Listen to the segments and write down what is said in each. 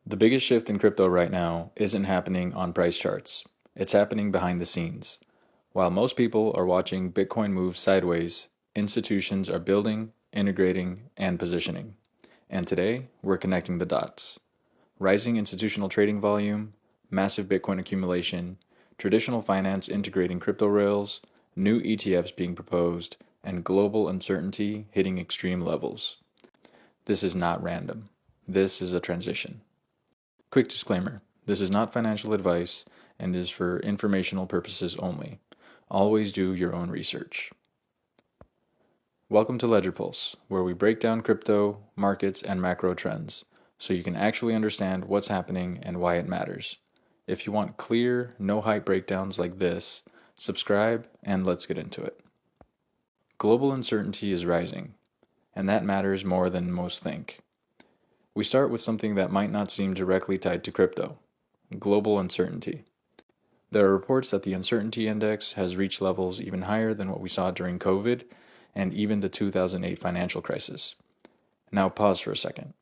The biggest shift in crypto right now isn't happening on price charts. It's happening behind the scenes. While most people are watching Bitcoin move sideways, institutions are building, integrating, and positioning. And today, we're connecting the dots. Rising institutional trading volume, massive Bitcoin accumulation, traditional finance integrating crypto rails, new ETFs being proposed, and global uncertainty hitting extreme levels. This is not random. This is a transition. Quick disclaimer, this is not financial advice and is for informational purposes only. Always do your own research. Welcome to Ledger Pulse, where we break down crypto, markets, and macro trends, so you can actually understand what's happening and why it matters. If you want clear, no-hype breakdowns like this, subscribe and let's get into it. Global uncertainty is rising, and that matters more than most think. We start with something that might not seem directly tied to crypto: global uncertainty. There are reports that the uncertainty index has reached levels even higher than what we saw during COVID and even the 2008 financial crisis. Now pause for a second.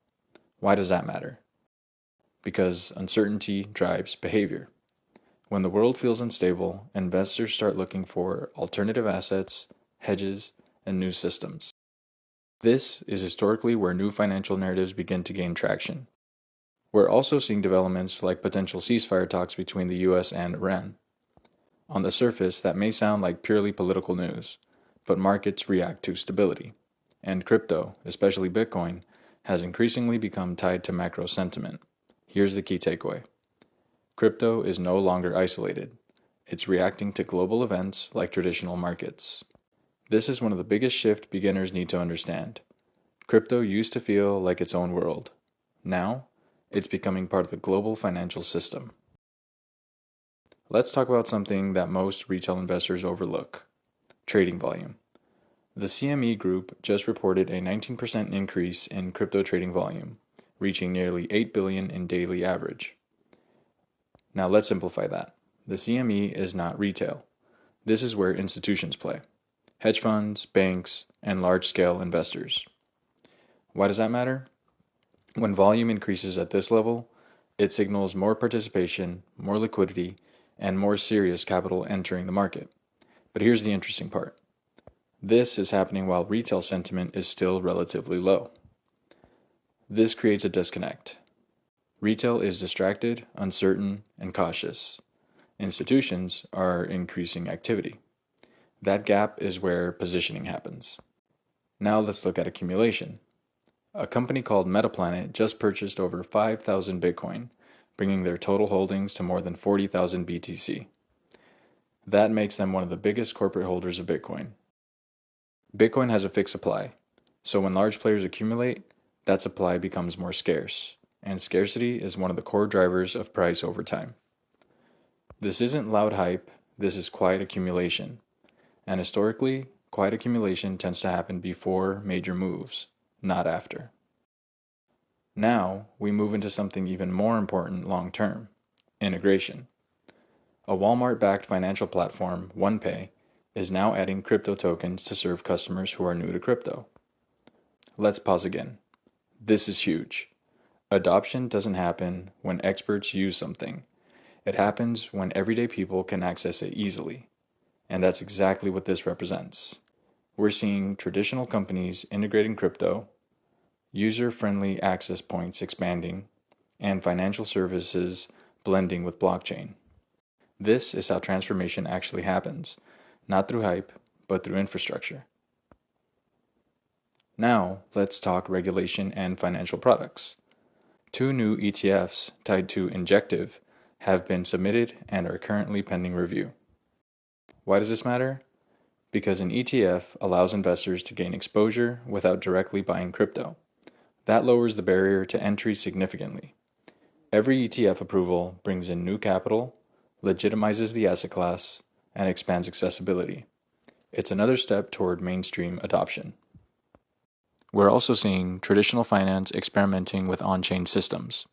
Why does that matter? Because uncertainty drives behavior. When the world feels unstable, investors start looking for alternative assets, hedges, and new systems. This is historically where new financial narratives begin to gain traction. We're also seeing developments like potential ceasefire talks between the US and Iran. On the surface, that may sound like purely political news, but markets react to stability. And crypto, especially Bitcoin, has increasingly become tied to macro sentiment. Here's the key takeaway. Crypto is no longer isolated. It's reacting to global events like traditional markets. This is one of the biggest shifts beginners need to understand. Crypto used to feel like its own world. Now, it's becoming part of the global financial system. Let's talk about something that most retail investors overlook: trading volume. The CME Group just reported a 19% increase in crypto trading volume, reaching nearly 8 billion in daily average. Now let's simplify that. The CME is not retail. This is where institutions play: hedge funds, banks, and large-scale investors. Why does that matter? When volume increases at this level, it signals more participation, more liquidity, and more serious capital entering the market. But here's the interesting part. This is happening while retail sentiment is still relatively low. This creates a disconnect. Retail is distracted, uncertain, and cautious. Institutions are increasing activity. That gap is where positioning happens. Now let's look at accumulation. A company called Metaplanet just purchased over 5,000 Bitcoin, bringing their total holdings to more than 40,000 BTC. That makes them one of the biggest corporate holders of Bitcoin. Bitcoin has a fixed supply, so when large players accumulate, that supply becomes more scarce, and scarcity is one of the core drivers of price over time. This isn't loud hype, this is quiet accumulation. And historically, quiet accumulation tends to happen before major moves, not after. Now, we move into something even more important long-term: integration. A Walmart-backed financial platform, OnePay, is now adding crypto tokens to serve customers who are new to crypto. Let's pause again. This is huge. Adoption doesn't happen when experts use something. It happens when everyday people can access it easily. And that's exactly what this represents. We're seeing traditional companies integrating crypto, user-friendly access points expanding, and financial services blending with blockchain. This is how transformation actually happens, not through hype, but through infrastructure. Now, let's talk regulation and financial products. 2 new ETFs tied to Injective have been submitted and are currently pending review. Why does this matter? Because an ETF allows investors to gain exposure without directly buying crypto. That lowers the barrier to entry significantly. Every ETF approval brings in new capital, legitimizes the asset class, and expands accessibility. It's another step toward mainstream adoption. We're also seeing traditional finance experimenting with on-chain systems,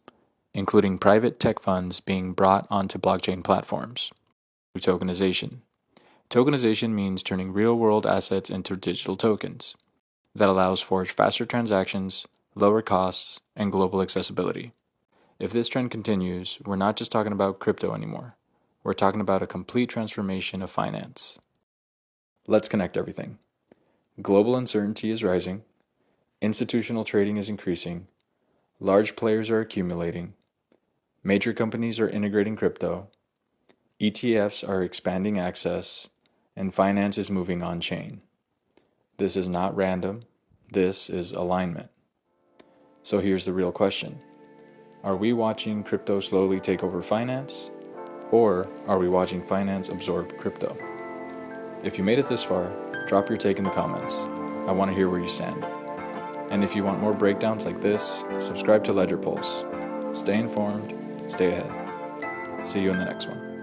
including private tech funds being brought onto blockchain platforms. Tokenization. Tokenization means turning real-world assets into digital tokens. That allows for faster transactions, lower costs, and global accessibility. If this trend continues, we're not just talking about crypto anymore. We're talking about a complete transformation of finance. Let's connect everything. Global uncertainty is rising, institutional trading is increasing, large players are accumulating, major companies are integrating crypto, ETFs are expanding access, and finance is moving on-chain. This is not random, this is alignment. So here's the real question. Are we watching crypto slowly take over finance? Or are we watching finance absorb crypto? If you made it this far, drop your take in the comments. I want to hear where you stand. And if you want more breakdowns like this, subscribe to Ledger Pulse. Stay informed, stay ahead. See you in the next one.